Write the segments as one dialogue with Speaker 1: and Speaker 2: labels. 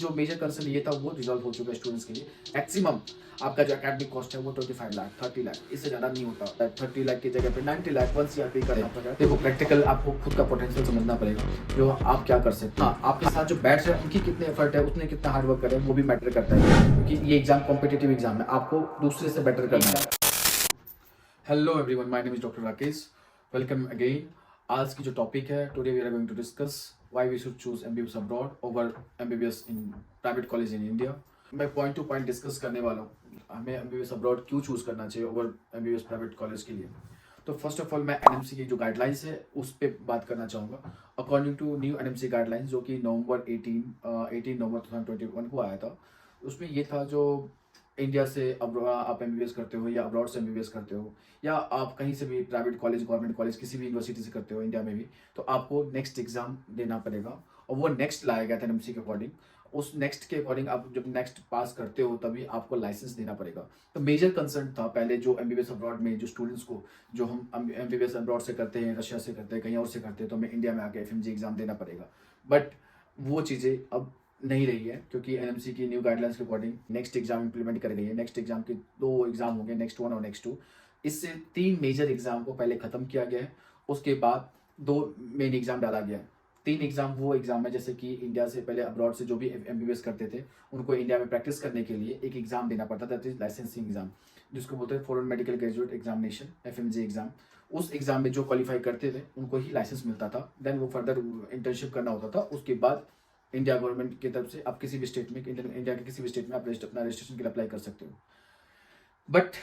Speaker 1: जो major concern ये था वो रिजॉल्व हो चुका है स्टूडेंट्स के लिए। मैक्सिमम आपका जो एकेडमिक कॉस्ट है वो 25 लाख 30 लाख इससे ज़्यादा नहीं होता। 30 लाख की जगह पे 90 लाख 1 CR पे करना पड़ेगा। देखो प्रैक्टिकल आपको खुद का पोटेंशियल समझना पड़ेगा, जो आप क्या कर सकते हैं। हाँ, आपके साथ जो बैठ रहे हैं उनकी कितने एफर्ट है, उसने कितना हार्ड वर्क करे वो भी मैटर करता है, क्योंकि ये एग्जाम कॉम्पिटिटिव एग्जाम है, आपको दूसरे से बेटर करना है। Hello everyone, my name is doctor Rakesh, welcome again. आज की जो टॉपिक है, today we are going to discuss why we should choose MBBS abroad over MBBS in private college in India. मैं पॉइंट टू पॉइंट डिस्कस करने वाला हूँ, हमें MBBS abroad क्यों चूज करना चाहिए ओवर एमबीबीएस प्राइवेट कॉलेज के लिए। तो फर्स्ट ऑफ ऑल मैं एनएमसी की जो गाइडलाइंस है उस पर बात करना चाहूँगा। According to new NMC guidelines जो कि नवंबर 18 नवंबर 2021 को आया था, उसमें ये था जो इंडिया से अब आप एमबीबीएस करते हो या अब्रॉड से एमबीबीएस करते हो या आप कहीं से भी प्राइवेट कॉलेज गवर्नमेंट कॉलेज किसी भी यूनिवर्सिटी से करते हो इंडिया में भी, तो आपको नेक्स्ट एग्जाम देना पड़ेगा। और वो नेक्स्ट लाया गया था एनएमसी के अकॉर्डिंग। उस नेक्स्ट के अकॉर्डिंग आप जब नेक्स्ट पास करते हो तभी आपको लाइसेंस देना पड़ेगा। तो मेजर कंसर्न था पहले जो एमबीबीएस अब्रॉड में जो स्टूडेंट्स को, जो हम एमबीबीएस अब्रॉड से करते हैं, रशिया से करते हैं, कहीं और से करते हैं, तो हमें इंडिया में आके एफएमजी एग्जाम देना पड़ेगा। बट वो चीज़ें अब नहीं रही है, क्योंकि एनएमसी की न्यू गाइडलाइंस के अकॉर्डिंग नेक्स्ट एग्जाम इंप्लीमेंट कर गई है। नेक्स्ट एग्जाम के 2 एग्जाम होंगे, नेक्स्ट 1 और नेक्स्ट 2। इससे 3 मेजर एग्जाम को पहले खत्म किया गया है, उसके बाद 2 मेन एग्जाम डाला गया है। 3 एग्जाम वो एग्जाम है, जैसे कि इंडिया से पहले अब्रॉड से जो भी एमबीबीएस करते थे उनको इंडिया में प्रैक्टिस करने के लिए एक एग्जाम देना पड़ता था, लाइसेंसिंग एग्जाम, जिसको बोलते हैं foreign medical graduate examination, FMG exam. उस एग्जाम में जो क्वालिफाई करते थे उनको ही लाइसेंस मिलता था। देन वो फर्दर इंटर्नशिप करना होता था। उसके बाद इंडिया गवर्नमेंट की तरफ से आप किसी भी स्टेट में, इंडिया के किसी भी स्टेट में आप अपना रजिस्ट्रेशन के लिए अप्लाई कर सकते हो। बट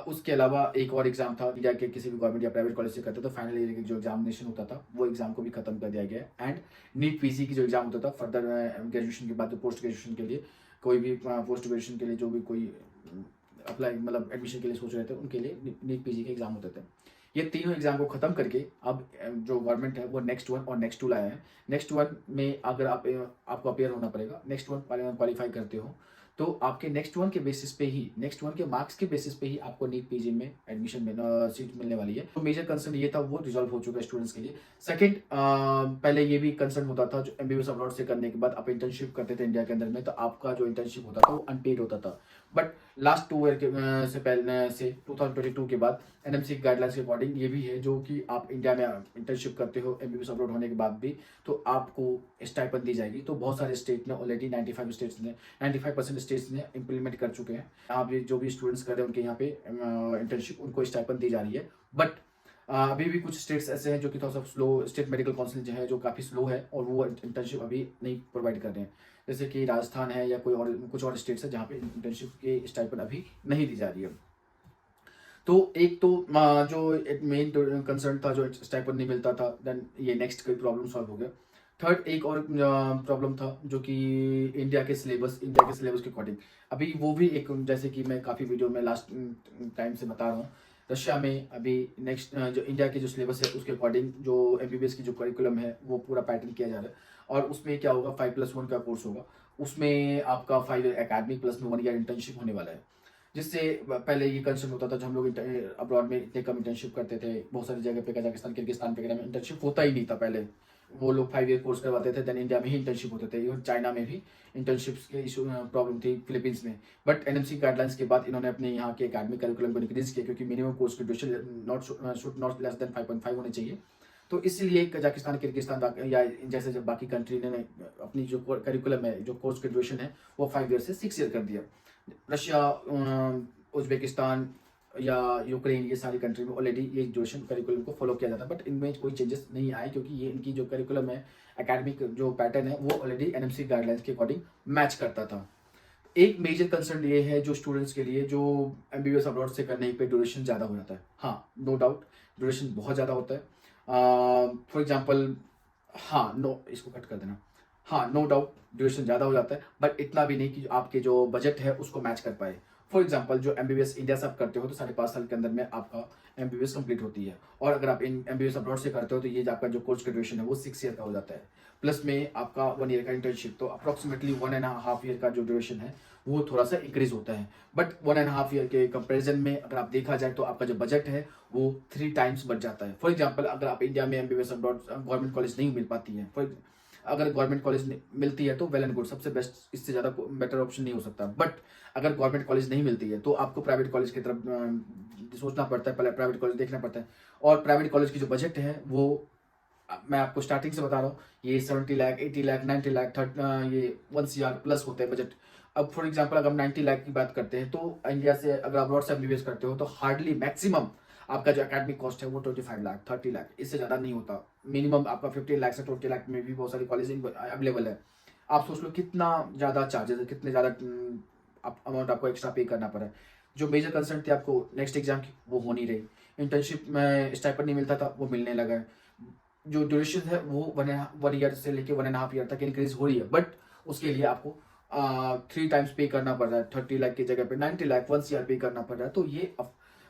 Speaker 1: उसके अलावा एक और एग्जाम था, इंडिया के किसी भी गवर्नमेंट या प्राइवेट कॉलेज से करते तो फाइनल ईयर की जो एग्जामिनेशन होता था वो एग्जाम को भी खत्म कर दिया गया है। एंड नीट पीजी की जो एग्जाम होता था फर्दर ग्रेजुएशन के बाद, जो पोस्ट ग्रेजुएशन के लिए कोई भी पोस्ट ग्रेजुएशन के लिए जो भी कोई अप्लाई मतलब एडमिशन के लिए सोच रहे थे उनके लिए नीट पीजी के एग्जाम होते थे। ये तीनों एग्जाम को खत्म करके अब जो गवर्नमेंट है वो नेक्स्ट 1 और नेक्स्ट 2 लाया है। नेक्स्ट 1 में अगर आपको अपेयर होना पड़ेगा, नेक्स्ट 1 क्वालिफाई करते हो तो आपके नेक्स्ट 1 के बेसिस पे ही, नेक्स्ट 1 के मार्क्स के बेसिस पे ही आपको नीट पीजी में एडमिशन में सीट मिलने वाली है। तो मेजर कंसर्न ये था, वो रिजॉल्व हो चुका है स्टूडेंट्स के लिए। सेकंड, पहले ये भी कंसर्न होता था, जो एमबीबीएस अब्रॉड से करने के बाद आप इंटर्नशिप करते थे इंडिया के अंदर में, तो आपका जो इंटर्नशिप होता था वो अनपेड होता था। बट लास्ट 2 ईयर के से पहले से 2022 के बाद एनएमसी गाइडलाइंस के अकॉर्डिंग ये भी है, जो कि आप इंडिया में इंटर्नशिप करते हो एमबीबीएस अब्रॉड होने के बाद भी, तो आपको स्टाइपेंड दी जाएगी। तो बहुत सारे स्टेट ने ऑलरेडी 95% स्टेट्स ने इम्प्लीमेंट कर चुके हैं। आप जो भी स्टूडेंट्स कर रहे हैं उनके यहाँ पे इंटर्नशिप, उनको स्टाइपेंड दी जा रही है। बट अभी भी कुछ स्टेट्स ऐसे हैं जो कि थोड़ा सा स्लो, स्टेट मेडिकल काउंसिल जो है जो काफ़ी स्लो है और वो इंटर्नशिप अभी नहीं प्रोवाइड कर रहे हैं। जैसे कि राजस्थान है या कोई और कुछ और स्टेट्स है जहाँ पे इंटर्नशिप के स्टाइपेंड अभी नहीं दी जा रही है। तो एक तो जो एक मेन कंसर्न था, जो स्टाइपेंड नहीं मिलता था, देन ये नेक्स्ट कोई प्रॉब्लम सॉल्व हो गया। थर्ड, एक और प्रॉब्लम था जो कि इंडिया के सिलेबस के अकॉर्डिंग, अभी वो भी एक, जैसे कि मैं काफ़ी वीडियो में लास्ट टाइम से बता रहा हूँ, रशिया में अभी नेक्स्ट जो इंडिया के जो सिलेबस है उसके अकॉर्डिंग जो एमबीबीएस की जो करिकुलम है वो पूरा पैटर्न किया जा रहा है। और उसमें क्या होगा, 5+1 का कोर्स होगा। उसमें आपका 5 ईयर एकेडमिक प्लस में 1 ईयर इंटर्नशिप होने वाला है। जिससे पहले ये कंसर्न होता था, जब हम लोग अब्रॉड में इतने कम इंटर्नशिप करते थे, बहुत सारी जगह पे कजाकिस्तान किर्गिस्तान वगैरह में इंटर्नशिप होता ही नहीं था पहले। वो लोग 5 ईयर कोर्स करवाते थे, देन इंडिया में ही इंटर्नशिप होते थे। इवन चाइना में भी इंटर्नशिप्स के इशू प्रॉब्लम थी, फिलीपींस में। बट एनएमसी गाइडलाइंस के बाद इन्होंने अपने यहाँ के एकेडमिक करिकुलम को इंक्रीज किया, क्योंकि मिनिमम कोर्स की duration should not less than 5.5 होने चाहिए। तो इसलिए कजाकिस्तान किर्गिस्तान या जैसे जब बाकी कंट्री ने अपनी जो करिकुलम है, जो कोर्स की ड्यूरेशन है वो 5 ईयर से 6 ईयर कर दिया। रशिया, उज्बेकिस्तान या यूक्रेन, ये सारी कंट्री में ऑलरेडी ये ड्यूरेशन करिकुलम को फॉलो किया जाता है। बट इनमें कोई चेंजेस नहीं आए, क्योंकि ये इनकी जो करिकुलम है, एकेडमिक जो पैटर्न है वो ऑलरेडी एनएमसी गाइडलाइंस के अकॉर्डिंग मैच करता था। एक मेजर कंसर्न ये है जो स्टूडेंट्स के लिए, जो एमबीबीएस अब्रॉड से करने पे ड्यूरेशन ज़्यादा हो जाता है। हाँ, नो डाउट ड्यूरेशन बहुत ज़्यादा होता है। फॉर एग्जाम्पल, हाँ नो, इसको कट कर देना। हाँ, नो डाउट ड्यूरेशन ज़्यादा हो जाता है, बट इतना भी नहीं कि आपके जो बजट है उसको मैच कर पाए। फॉर एग्जाम्पल, जो एमबीबीएस इंडिया से आप करते हो तो 5.5 साल के अंदर में आपका एमबीबीएस कंप्लीट होती है। और अगर आप एमबीबीएस अब्रॉड से करते हो तो ये आपका जो कोर्स का ड्यूरेशन है वो 6 ईयर का हो जाता है। प्लस में आपका 1 ईयर का इंटर्नशिप, तो अप्रॉक्सीमेटली 1.5 ईयर का जो ड्यूरेशन है वो थोड़ा सा इंक्रीज होता है। बट 1.5 ईयर के कंपेरिजन में अगर आप देखा जाए तो आपका जो बजट है वो 3 टाइम्स बढ़ जाता है। फॉर एग्जाम्पल, अगर आप इंडिया में एमबीबीएस अब्रॉड गवर्नमेंट कॉलेज नहीं मिल पाती है, अगर गवर्नमेंट कॉलेज मिलती है तो वेल एंड गुड, सबसे बेस्ट, इससे ज़्यादा बेटर ऑप्शन नहीं हो सकता। बट अगर गवर्नमेंट कॉलेज नहीं मिलती है तो आपको प्राइवेट कॉलेज की तरफ सोचना पड़ता है, पहले प्राइवेट कॉलेज देखना पड़ता है। और प्राइवेट कॉलेज की जो बजट है वो मैं आपको स्टार्टिंग से बता रहा हूँ, ये 70 लाख, 80 लाख, 90 लाख, ये 1 CR प्लस होते हैं बजट। अब फॉर एग्जांपल अगर हम 90 लाख की बात करते हैं तो इंडिया से अगर आप से एमबीबीएस करते हो तो हार्डली मैक्सिमम आपका जो एकेडमिक कॉस्ट है वो 25 लाख, 30 लाख, इससे ज़्यादा नहीं होता। मिनिमम आपका 15 लाख से 20 लाख में भी बहुत सारी कॉलेज अवेलेबल है। आप सोच लो कितना ज़्यादा चार्जेस है, कितने ज़्यादा अमाउंट आपको एक्स्ट्रा पे करना पड़ा है। जो मेजर कंसर्न थी आपको नेक्स्ट एग्जाम की वो हो नहीं रही, इंटर्नशिप में स्टाइपेंड नहीं मिलता था वो मिलने लगा है, जो ड्यूरेशन है वो 1 ईयर से लेके 1.5 ईयर तक इंक्रीज हो रही है। बट उसके लिए आपको 3 टाइम्स पे करना पड़ रहा है, 30 लाख की जगह पे 90 लाख, 1 CR पे करना पड़ रहा है। तो ये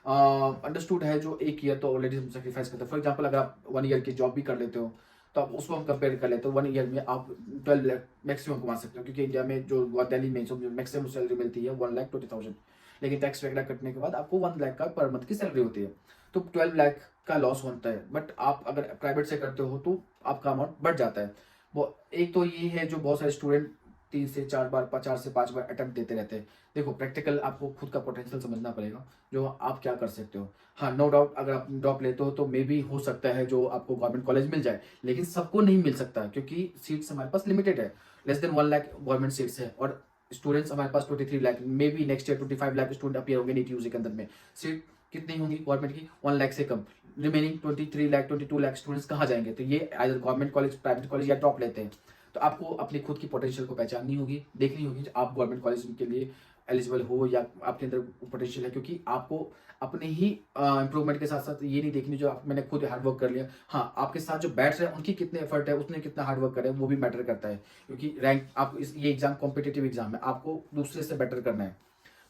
Speaker 1: अंडरस्टूड है, जो 1 ईयर तो ऑलरेडी हम सेक्रीफाइस करते हैं। फॉर एग्जाम्पल अगर आप 1 ईयर की जॉब भी कर लेते हो तो आप उसको हम कंपेयर कर लेते हो, 1 ईयर में आप 12 लाख मैक्सिमम कमा सकते हो, क्योंकि इंडिया में जो दिल्ली में जो मैक्सिमम सैलरी मिलती है 1,20,000, लेकिन टैक्स वगैरह कटने के बाद आपको 1 लाख का पर मंथ की सैलरी होती है, तो 12 लाख का लॉस होता है। बट आप अगर प्राइवेट से करते हो तो आपका अमाउंट बढ़ जाता है। वो एक तो ये है जो बहुत सारे स्टूडेंट 3 से 4 बार, 4 से 5 बार अटेम्प्ट देते रहते हैं। देखो प्रैक्टिकल आपको खुद का पोटेंशियल समझना पड़ेगा, जो आप क्या कर सकते हो। हाँ, नो डाउट अगर आप ड्रॉप लेते हो तो मे बी हो सकता है जो आपको गवर्नमेंट कॉलेज मिल जाए, लेकिन सबको नहीं मिल सकता क्योंकि सीट्स हमारे पास लिमिटेड है। Less than 1 lakh government seats है और स्टूडेंट्स हमारे पास 23 lakh, may be next year 25 lakh student appear होंगे नीट यूजी के अंदर में। सीट कितनी होंगी गवर्नमेंट की? 1 लाख से कम। रिमेनिंग 23 लाख, 22 लाख स्टूडेंट्स कहाँ जाएंगे? तो ये either government college, private college या ड्रॉप लेते हैं। तो आपको अपनी खुद की पोटेंशियल को पहचाननी होगी, देखनी होगी आप गवर्नमेंट कॉलेज के लिए एलिजिबल हो या आपके अंदर पोटेंशियल है, क्योंकि आपको अपने ही इंप्रूवमेंट के साथ साथ ये नहीं देखनी जो मैंने खुद हार्डवर्क कर लिया। हाँ, आपके साथ जो बैठ रहे हैं उनकी कितने एफर्ट है, उसने कितना हार्डवर्क करे वो भी मैटर करता है, क्योंकि रैंक आप ये एग्जाम कॉम्पिटेटिव एग्जाम है, आपको दूसरे से बेटर करना है।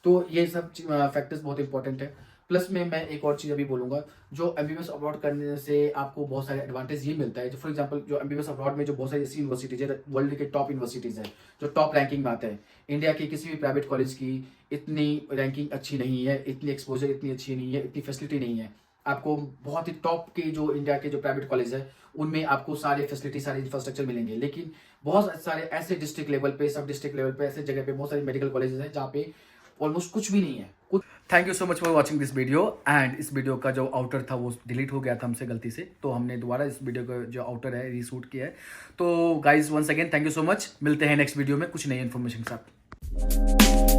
Speaker 1: तो ये सब फैक्टर्स बहुत इंपॉर्टेंट है। प्लस में मैं एक और चीज़ अभी बोलूँगा, जो एमबीबीएस अब्रॉड करने से आपको बहुत सारे एडवांटेज ये मिलता है। जो फॉर एग्जांपल जो एमबीबीएस अब्रॉड में जो बहुत सारी ऐसी यूनिवर्सिटीज है, वर्ल्ड के टॉप यूनिवर्सिटीज़ है, जो टॉप रैंकिंग में आते हैं। इंडिया की किसी भी प्राइवेट कॉलेज की इतनी रैंकिंग अच्छी नहीं है, इतनी एक्सपोजर इतनी अच्छी नहीं है, इतनी फैसिलिटी नहीं है। आपको बहुत ही टॉप के जो इंडिया के जो प्राइवेट कॉलेज है उनमें आपको सारे फैसिलिटी, सारे इंफ्रास्ट्रक्चर मिलेंगे, लेकिन बहुत सारे ऐसे डिस्ट्रिक्ट लेवल पे, सब डिस्ट्रिक्ट लेवल पे ऐसे जगह पे बहुत सारी मेडिकल कॉलेजेस हैं जहाँ पे ऑलमोस्ट कुछ भी नहीं है। Thank you so much for watching this video. And इस वीडियो का जो आउटर था वो डिलीट हो गया था हमसे गलती से, तो हमने दोबारा इस वीडियो का जो आउटर है रीशूट किया है। तो guys once again thank you so much, मिलते हैं नेक्स्ट वीडियो में कुछ नई इन्फॉर्मेशन के साथ।